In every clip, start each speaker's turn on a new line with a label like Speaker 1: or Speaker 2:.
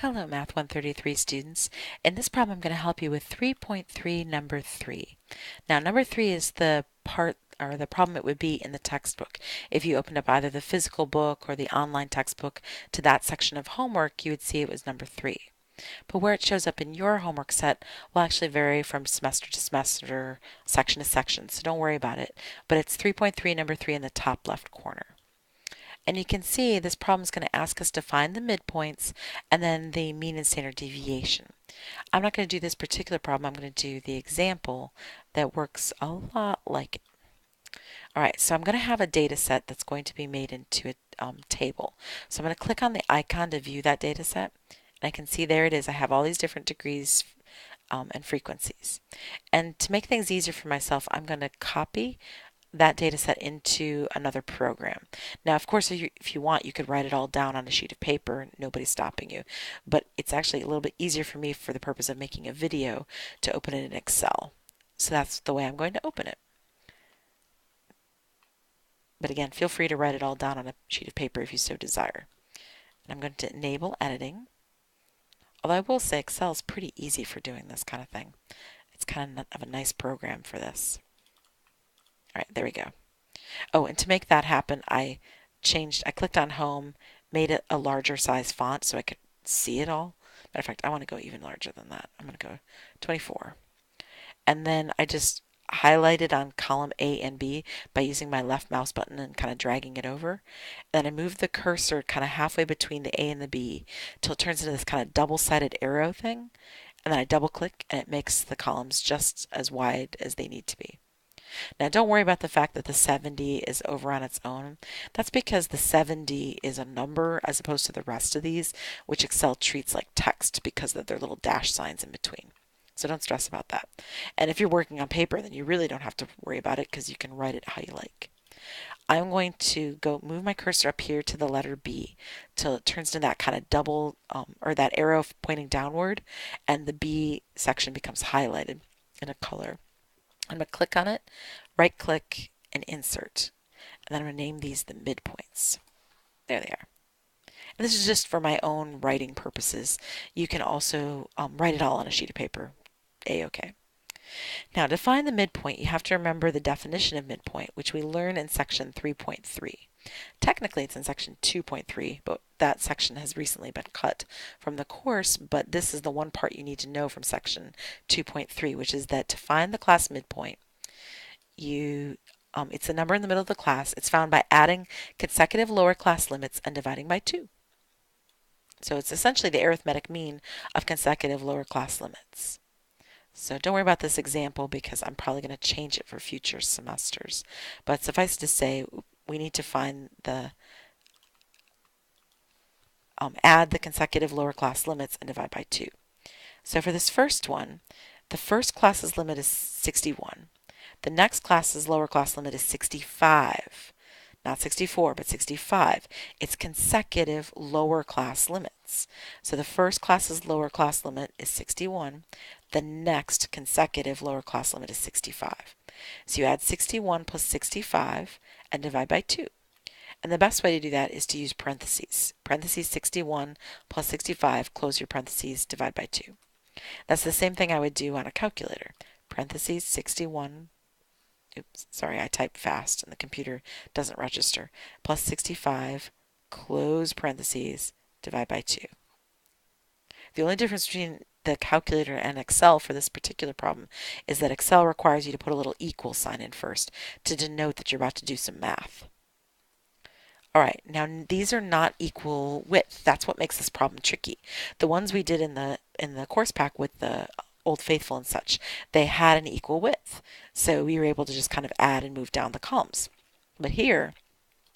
Speaker 1: Hello, Math 133 students. In this problem, I'm going to help you with 3.3, number 3. Now, number 3 is the part or the problem it would be in the textbook. If you opened up either the physical book or the online textbook to that section of homework, you would see it was number 3. But where it shows up in your homework set will actually vary from semester to semester, section to section, so don't worry about it. But it's 3.3, number 3 in the top left corner. And you can see this problem is going to ask us to find the midpoints and then the mean and standard deviation. I'm not going to do this particular problem. I'm going to do the example that works a lot like it. All right, so I'm going to have a data set that's going to be made into a table. So I'm going to click on the icon to view that data set. And I can see there it is. I have all these different degrees and frequencies. And to make things easier for myself, I'm going to copy that data set into another program. Now, of course, if you want, you could write it all down on a sheet of paper. Nobody's stopping you. But it's actually a little bit easier for me for the purpose of making a video to open it in Excel. So that's the way I'm going to open it. But again, feel free to write it all down on a sheet of paper if you so desire. And I'm going to enable editing. Although I will say Excel is pretty easy for doing this kind of thing. It's kind of a nice program for this. All right, there we go. Oh, and to make that happen, I clicked on home, made it a larger size font so I could see it all. Matter of fact, I want to go even larger than that. I'm going to go 24. And then I just highlighted on column A and B by using my left mouse button and kind of dragging it over. And then I moved the cursor kind of halfway between the A and the B till it turns into this kind of double-sided arrow thing. And then I double click and it makes the columns just as wide as they need to be. Now, don't worry about the fact that the 70 is over on its own. That's because the 70 is a number as opposed to the rest of these, which Excel treats like text because of their little dash signs in between. So don't stress about that. And if you're working on paper, then you really don't have to worry about it because you can write it how you like. I'm going to go move my cursor up here to the letter B till it turns into that kind of double or that arrow pointing downward, and the B section becomes highlighted in a color. I'm going to click on it, right click, and insert. And then I'm going to name these the midpoints. There they are. And this is just for my own writing purposes. You can also write it all on a sheet of paper. A-okay. Now, to find the midpoint, you have to remember the definition of midpoint, which we learn in section 3.3. Technically, it's in section 2.3, but that section has recently been cut from the course, but this is the one part you need to know from section 2.3, which is that to find the class midpoint, it's the number in the middle of the class. It's found by adding consecutive lower class limits and dividing by 2. So it's essentially the arithmetic mean of consecutive lower class limits. So don't worry about this example because I'm probably going to change it for future semesters. But suffice to say, we need to find the add the consecutive lower class limits and divide by 2. So for this first one, the first class's limit is 61. The next class's lower class limit is 65. Not 64, but 65. It's consecutive lower class limits. So the first class's lower class limit is 61. The next consecutive lower class limit is 65. So you add 61 plus 65 and divide by 2. And the best way to do that is to use parentheses. Parentheses 61 plus 65, close your parentheses, divide by 2. That's the same thing I would do on a calculator. Parentheses 61, oops, sorry, I type fast and the computer doesn't register, plus 65, close parentheses, divide by 2. The only difference between the calculator and Excel for this particular problem is that Excel requires you to put a little equal sign in first to denote that you're about to do some math. All right, now these are not equal width. That's what makes this problem tricky. The ones we did in the course pack with the Old Faithful and such, they had an equal width. So we were able to just kind of add and move down the columns. But here,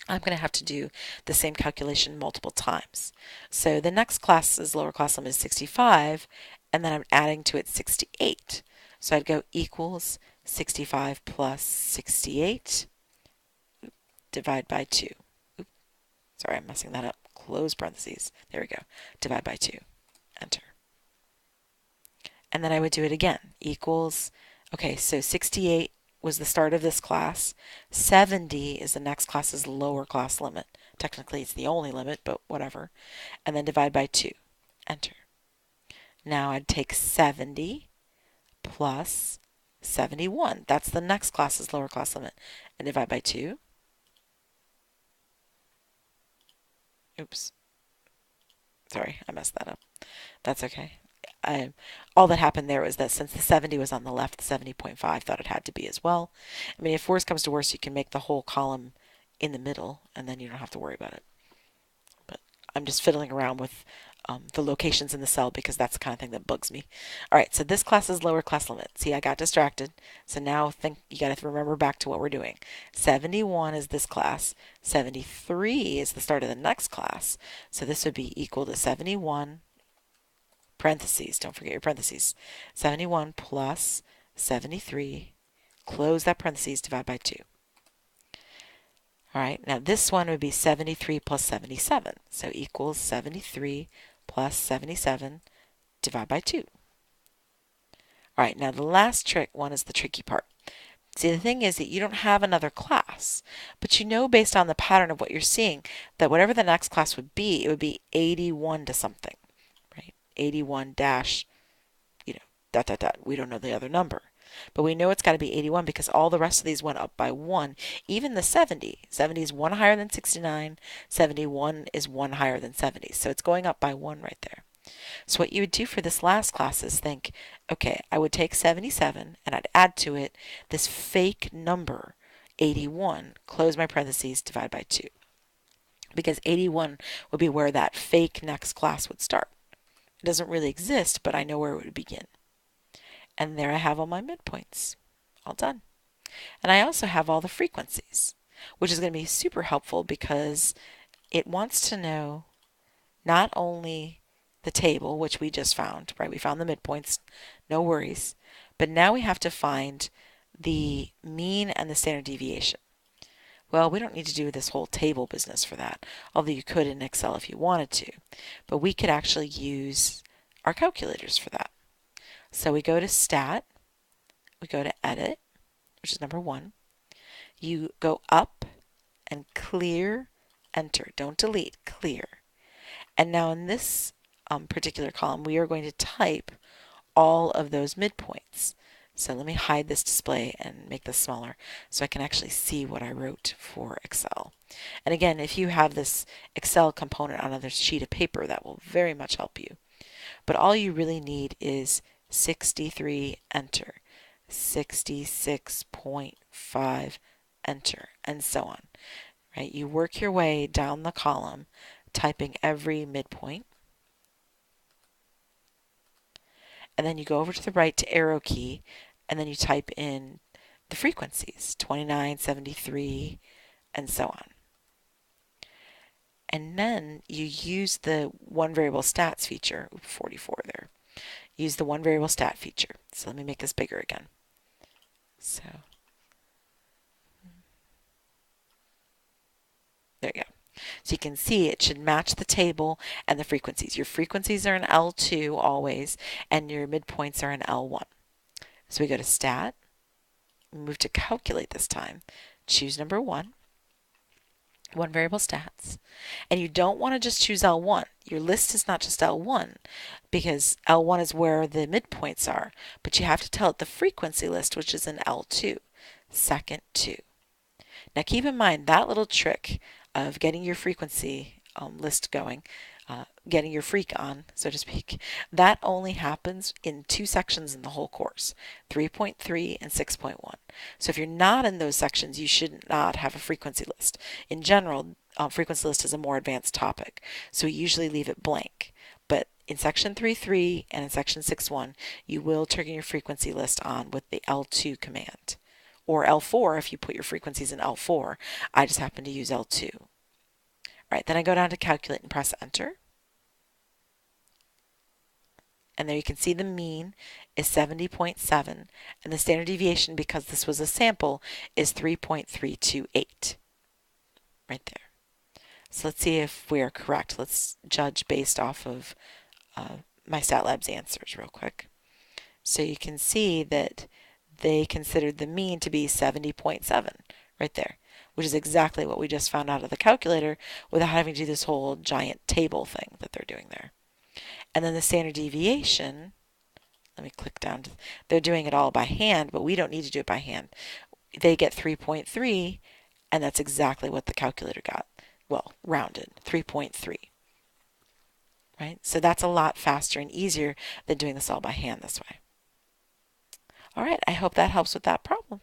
Speaker 1: I'm going to have to do the same calculation multiple times. So the next class's lower class limit is 65, and then I'm adding to it 68. So I'd go equals 65 plus 68, divide by 2. Oops, sorry, I'm messing that up. Close parentheses. There we go. Divide by 2. Enter. And then I would do it again. Equals, okay, so 68 was the start of this class. 70 is the next class's lower class limit. Technically, it's the only limit, but whatever. And then divide by 2. enter. Now I'd take 70 plus 71. That's the next class's lower class limit. And divide by 2. Oops. Sorry, I messed that up. That's okay. All that happened there was that since the 70 was on the left, the 70.5 thought it had to be as well. I mean, if worse comes to worse, you can make the whole column in the middle, and then you don't have to worry about it. But I'm just fiddling around with the locations in the cell because that's the kind of thing that bugs me. All right, so this class is lower class limit. See, I got distracted. So now you got to remember back to what we're doing. 71 is this class. 73 is the start of the next class. So this would be equal to 71 parentheses. Don't forget your parentheses. 71 plus 73. Close that parentheses, divide by 2. All right, now this one would be 73 plus 77. So equals 73 plus 77, divide by 2. All right, now the last one is the tricky part. See, the thing is that you don't have another class, but you know based on the pattern of what you're seeing that whatever the next class would be, it would be 81 to something, right? 81 dash, dot, dot, dot. We don't know the other number. But we know it's got to be 81 because all the rest of these went up by 1. Even the 70. 70 is 1 higher than 69. 71 is 1 higher than 70. So it's going up by 1 right there. So what you would do for this last class is think, okay, I would take 77 and I'd add to it this fake number, 81, close my parentheses, divide by 2. Because 81 would be where that fake next class would start. It doesn't really exist, but I know where it would begin. And there I have all my midpoints. All done. And I also have all the frequencies, which is going to be super helpful because it wants to know not only the table, which we just found, right? We found the midpoints, no worries. But now we have to find the mean and the standard deviation. Well, we don't need to do this whole table business for that, although you could in Excel if you wanted to. But we could actually use our calculators for that. So we go to Stat, we go to Edit, which is number 1. You go up and clear, enter. Don't delete, clear. And now in this particular column, we are going to type all of those midpoints. So let me hide this display and make this smaller so I can actually see what I wrote for Excel. And again, if you have this Excel component on another sheet of paper, that will very much help you. But all you really need is 63, enter, 66.5, enter, and so on. Right? You work your way down the column, typing every midpoint. And then you go over to the right to arrow key, and then you type in the frequencies, 29, 73, and so on. And then you use the one variable stats feature, 44 there. Use the one variable stat feature. So let me make this bigger again. So there you go. So you can see it should match the table and the frequencies. Your frequencies are in L2 always, and your midpoints are in L1. So we go to Stat, move to Calculate this time, choose number 1, one variable stats, and you don't want to just choose L1. Your list is not just L1 because L1 is where the midpoints are, but you have to tell it the frequency list, which is in L2, second 2. Now keep in mind that little trick of getting your frequency list going, getting your freak on, so to speak, that only happens in 2 sections in the whole course, 3.3 and 6.1. So if you're not in those sections, you should not have a frequency list. In general, frequency list is a more advanced topic, so we usually leave it blank. But in section 3.3 and in section 6.1, you will turn your frequency list on with the L2 command. Or L4 if you put your frequencies in L4. I just happen to use L2. All right, then I go down to Calculate and press Enter. And there you can see the mean is 70.7, and the standard deviation, because this was a sample, is 3.328. Right there. So let's see if we are correct. Let's judge based off of MyStatLab's answers real quick. So you can see that they considered the mean to be 70.7 right there, which is exactly what we just found out of the calculator without having to do this whole giant table thing that they're doing there. And then the standard deviation, let me click down. They're doing it all by hand, but we don't need to do it by hand. They get 3.3, and that's exactly what the calculator got. Well, rounded, 3.3. Right? So that's a lot faster and easier than doing this all by hand this way. All right, I hope that helps with that problem.